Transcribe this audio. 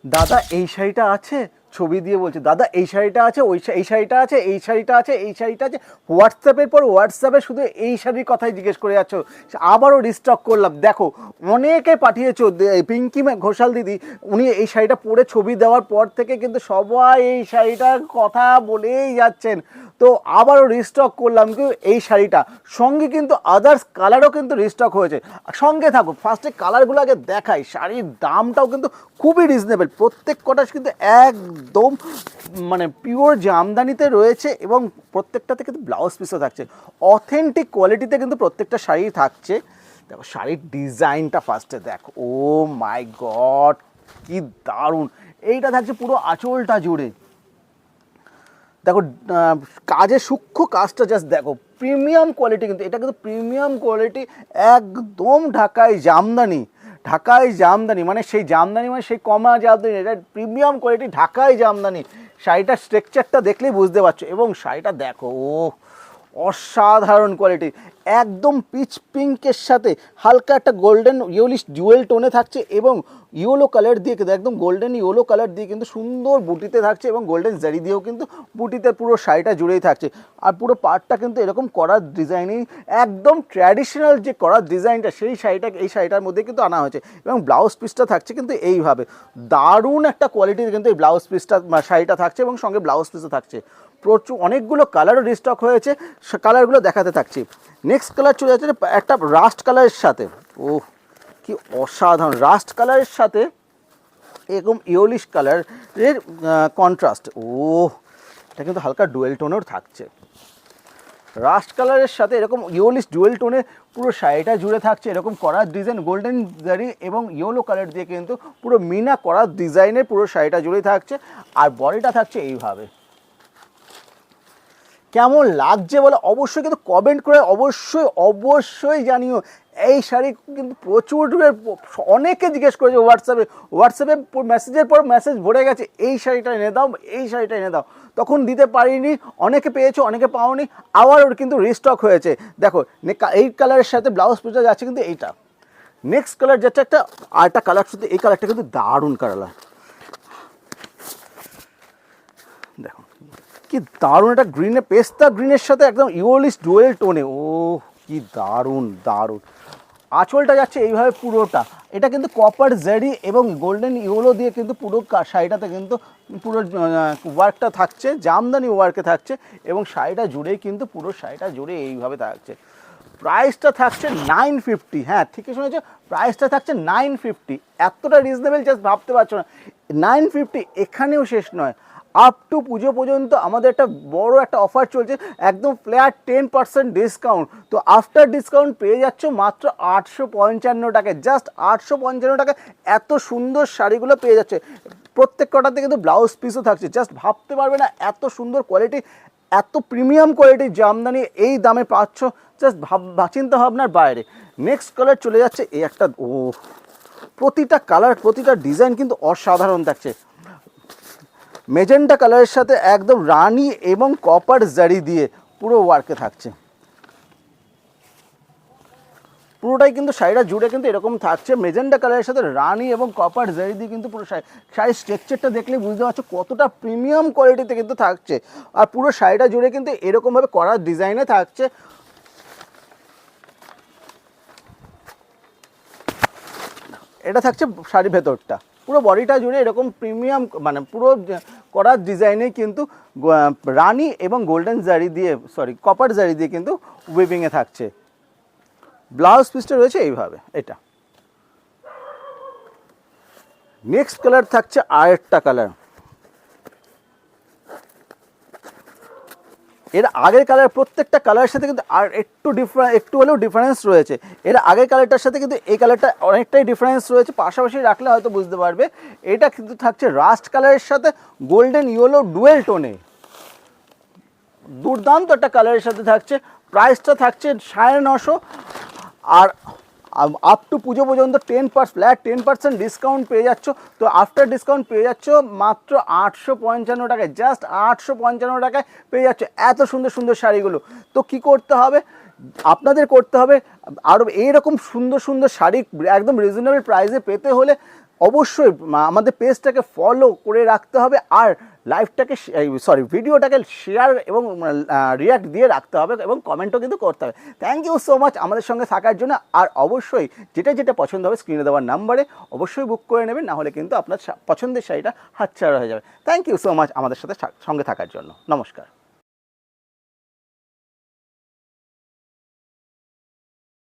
দাদা এই শাড়িটা আছে, ছবি দিয়ে বলছে দাদা এই শাড়িটা আছে, এই শাড়িটা আছে, এই শাড়িটা আছে, এই শাড়িটা আছে। হোয়াটসঅ্যাপের পর হোয়াটসঅ্যাপে শুধু এই শাড়ির কথাই জিজ্ঞেস করে যাচ্ছ। আবারও রিস্টক করলাম, দেখো অনেকে পাঠিয়েছো। পিঙ্কি ঘোষাল দিদি, উনি এই শাড়িটা পরে ছবি দেওয়ার পর থেকে কিন্তু সবাই এই শাড়িটার কথা বলেই যাচ্ছেন। তো আবারও রিস্টক করলাম কিন্তু এই শাড়িটা, সঙ্গে কিন্তু আদার্স কালারও কিন্তু রিস্টক হয়েছে। সঙ্গে থাকো, ফার্স্টে কালারগুলো আগে দেখাই। শাড়ির দামটাও কিন্তু খুবই রিজনেবল, প্রত্যেক কটা কিন্তু একদম মানে পিওর জামদানিতে রয়েছে এবং প্রত্যেকটাতে কিন্তু ব্লাউজ পিসও থাকছে। অথেন্টিক কোয়ালিটিতে কিন্তু প্রত্যেকটা শাড়ি থাকছে। দেখো শাড়ির ডিজাইনটা ফার্স্টে দেখো, ও মাই গড কি দারুণ। এইটা থাকছে পুরো আঁচলটা জুড়ে, দেখো কাজের সূক্ষ্ম কাজটা জাস্ট দেখো, প্রিমিয়াম কোয়ালিটি কিন্তু এটা কিন্তু প্রিমিয়াম কোয়ালিটি, একদম ঢাকাই জামদানি। ঢাকাই জামদানি মানে সেই জামদানি, মানে সেই কমা জামদানি, এটা প্রিমিয়াম কোয়ালিটি ঢাকাই জামদানি। শাড়িটার স্ট্রাকচারটা দেখলেই বুঝতে পারছো, এবং শাড়িটা দেখো ও অসাধারণ কোয়ালিটি, একদম পিচ পিঙ্কের সাথে হালকা একটা গোল্ডেন ইয়েলিশ জুয়েল টোনে থাকছে, এবং ইয়েলো কালার দিয়ে কিন্তু একদম গোল্ডেন ইয়েলো কালার দিয়ে কিন্তু সুন্দর বুটিতে থাকছে, এবং গোল্ডেন জারি দিয়েও কিন্তু বুটিতে পুরো শাড়িটা জুড়েই থাকছে। আর পুরো পার্টটা কিন্তু এরকম করার ডিজাইনিং, একদম ট্র্যাডিশনাল যে করার ডিজাইনটা সেই শাড়িটা এই শাড়িটার মধ্যে কিন্তু আনা হয়েছে। এবং ব্লাউজ পিসটা থাকছে কিন্তু এইভাবে, দারুণ একটা কোয়ালিটির কিন্তু এই ব্লাউজ পিসটা শাড়িটা থাকছে, এবং সঙ্গে ব্লাউজ পিসও থাকছে। প্রচুর অনেকগুলো কালারও রিস্টক হয়েছে, কালারগুলো দেখাতে থাকছি। নেক্সট কালার চলে যাচ্ছে একটা রাস্ট কালারের সাথে, ও কি অসাধারণ, রাস্ট কালারের সাথে এরকম ইয়েলিশ কালারের কন্ট্রাস্ট। ও এটা কিন্তু হালকা ডুয়েল টোনেও থাকছে, রাস্ট কালারের সাথে এরকম ইয়েলিশ ডুয়েল টোনে পুরো শাড়িটা জুড়ে থাকছে। এরকম করার ডিজাইন গোল্ডেন জারি এবং ইয়েলো কালার দিয়ে কিন্তু পুরো মিনা করার ডিজাইনের পুরো শাড়িটা জুড়ে থাকছে। আর বডিটা থাকছে এইভাবে। কেমন লাগছে বলে অবশ্যই কিন্তু কমেন্ট করে অবশ্যই অবশ্যই জানিও। এই শাড়ি কিন্তু প্রচুর, অনেকে জিজ্ঞেস করেছে হোয়াটসঅ্যাপে মেসেজের পর মেসেজ ভরে গেছে, এই শাড়িটা এনে দাও, এই শাড়িটা এনে দাও। তখন দিতে পারিনি, অনেকে পেয়েছো অনেকে পাওনি, আবার ওর কিন্তু রিস্টক হয়েছে। দেখো এই কালারের সাথে ব্লাউজ পিসটা যাচ্ছে কিন্তু এইটা। নেক্সট কালার যাচ্ছে একটা আরেকটা কালার, শুধু এই কালারটা কিন্তু দারুণ কালার। দেখো কি দারুণ, একটা গ্রিনে পেস্তা গ্রিনের সাথে একদম ইয়েলিশ ডুয়েল টোনে, ও কি দারুণ দারুণ। আঁচলটা যাচ্ছে এইভাবে পুরোটা, এটা কিন্তু কপার জারি এবং গোল্ডেন ইয়েলো দিয়ে কিন্তু পুরো শাড়িটাতে কিন্তু পুরো ওয়ার্কটা থাকছে, জামদানি ওয়ার্কে থাকছে, এবং শাড়িটা জুড়েই কিন্তু পুরো শাড়িটা জুড়ে এইভাবে থাকছে। প্রাইসটা থাকছে 950, হ্যাঁ ঠিকই শুনেছো, প্রাইসটা থাকছে 950। এতটা রিজনেবল জাস্ট ভাবতে পারছো না। 950 এখানেও শেষ নয়, আপ টু পুজো পর্যন্ত আমাদের একটা বড় একটা অফার চলছে, একদম ফ্ল্যাট 10% ডিসকাউন্ট। তো আফটার ডিসকাউন্ট পেয়ে যাচ্ছ মাত্র 855 টাকায়, জাস্ট 855 টাকায় এত সুন্দর শাড়িগুলো পেয়ে যাচ্ছে। প্রত্যেক কটাতে কিন্তু ব্লাউজ পিসও থাকছে, জাস্ট ভাবতে পারবে না এত সুন্দর কোয়ালিটি, এত প্রিমিয়াম কোয়ালিটির জামদানি এই দামে পাচ্ছ, জাস্ট চিন্তা ভাবনার বাইরে। নেক্সট কালার চলে যাচ্ছে এই একটা, ও প্রতিটা কালার প্রতিটা ডিজাইন কিন্তু অসাধারণ থাকছে। মেজেন্টা কালারের সাথে একদম রানি এবং কপার জারি দিয়ে পুরো ওয়ার্কে থাকছে, পুরোটাই কিন্তু শাড়িটা জুড়ে কিন্তু এরকম থাকছে। মেজেন্টা কালারের সাথে রানি এবং কপার জারি দিয়ে কিন্তু পুরো শাড়ির স্ট্রাকচারটা দেখলে বুঝতে পারছো কতটা প্রিমিয়াম কোয়ালিটিতে কিন্তু থাকছে। আর পুরো শাড়িটা জুড়ে কিন্তু এরকমভাবে করার ডিজাইনে থাকছে। এটা থাকছে শাড়ির ভেতরটা, পুরো বডিটা জুড়ে এরকম প্রিমিয়াম মানে পুরো করার ডিজাইনে কিন্তু রানি এবং গোল্ডেন জারি দিয়ে, সরি কপার জারি দিয়ে কিন্তু উইভিংয়ে থাকছে। ব্লাউজ পিসটা রয়েছে এইভাবে এটা। নেক্সট কালার থাকছে আরেকটা কালার, এর আগের কালার প্রত্যেকটা কালারের সাথে কিন্তু আর একটু হলেও ডিফারেন্স রয়েছে। এর আগের কালারটার সাথে কিন্তু এই কালারটা অনেকটাই ডিফারেন্স রয়েছে, পাশাপাশি রাখলে হয়তো বুঝতে পারবে। এটা কিন্তু থাকছে রাস্ট কালারের সাথে গোল্ডেন ইয়েলো ডুয়েল টোনে, দুর্দান্ত একটা কালারের সাথে থাকছে। প্রাইসটা থাকছে 950, আর আপ টু পুজো পর্যন্ত ফ্ল্যাট 10% ডিসকাউন্ট পেয়ে যাচ্ছ। তো আফটার ডিসকাউন্ট পেয়ে যাচ্ছ মাত্র 855 টাকায়, জাস্ট 855 টাকায় পেয়ে যাচ্ছ এত সুন্দর সুন্দর শাড়িগুলো। তো কি করতে হবে আপনাদের, করতে হবে আরও এইরকম সুন্দর সুন্দর শাড়ি একদম রিজনেবল প্রাইসে পেতে হলে অবশ্যই আমাদের পেজটাকে ফলো করে রাখতে হবে, আর লাইভটাকে ভিডিওটাকে শেয়ার এবং রিয়াক্ট দিয়ে রাখতে হবে, এবং কমেন্টও কিন্তু করতে হবে। থ্যাংক ইউ সো মাচ আমাদের সঙ্গে থাকার জন্য। আর অবশ্যই যেটা পছন্দ হবে স্ক্রিনে দেওয়ার নাম্বারে অবশ্যই বুক করে নেবেন, না হলে কিন্তু আপনার পছন্দের শাড়িটা হাতছাড়া হয়ে যাবে। থ্যাংক ইউ সো মাচ আমাদের সাথে সঙ্গে থাকার জন্য। নমস্কার।